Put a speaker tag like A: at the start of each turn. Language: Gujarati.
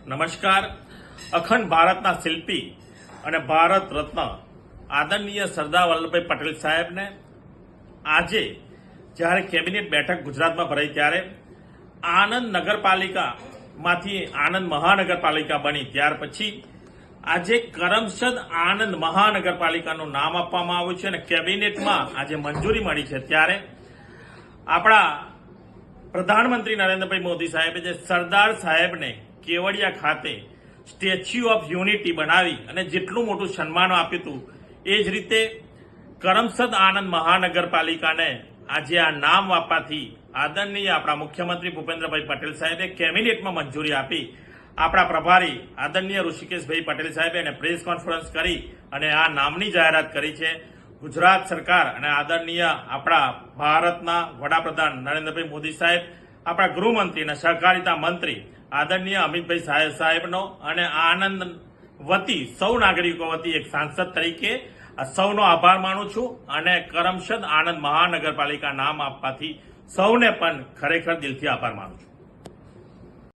A: નમસ્કાર. અખંડ ભારતના શિલ્પી અને ભારત રત્ન આદરણીય સરદાર વલ્લભભાઈ પટેલ સાહેબને આજે જ્યારે કેબિનેટ બેઠક ગુજરાતમાં ભરાઈ ત્યારે આણંદ નગરપાલિકામાંથી આણંદ મહાનગરપાલિકા બની ત્યાર પછી આજે કરમસદ આણંદ મહાનગરપાલિકાનું નામ આપવામાં આવ્યું છે અને કેબિનેટમાં આજે મંજૂરી મળી છે. ત્યારે આપણા પ્રધાનમંત્રી નરેન્દ્રભાઈ મોદી સાહેબે જે સરદાર સાહેબને કેવડિયા ખાતે સ્ટેચ્યુ ઓફ યુનિટી બનાવી અને જેટલું મોટું સન્માન આપ્યું હતું એ જ રીતે કરમસદ આણંદ મહાનગરપાલિકાને આજે આ નામ આપવાથી આદરણીય આપણા મુખ્યમંત્રી ભૂપેન્દ્રભાઈ પટેલ સાહેબે કેબિનેટમાં મંજૂરી આપી. આપણા પ્રભારી આદરણીય ઋષિકેશભાઈ પટેલ સાહેબે એને પ્રેસ કોન્ફરન્સ કરી અને આ નામની જાહેરાત કરી છે. ગુજરાત સરકાર અને આદરણીય આપણા ભારતના વડાપ્રધાન નરેન્દ્રભાઈ મોદી સાહેબ, આપણા ગૃહમંત્રી અને સહકારિતા મંત્રી આદરણીય અમિતભાઈ સાહેબનો અને આનંદ વતી સૌ નાગરિકો વતી એક સાંસદ તરીકે સૌનો આભાર માનું છું અને કરમસદ આણંદ મહાનગરપાલિકા નામ આપવાથી સૌને પણ ખરેખર દિલથી આભાર માનું છું.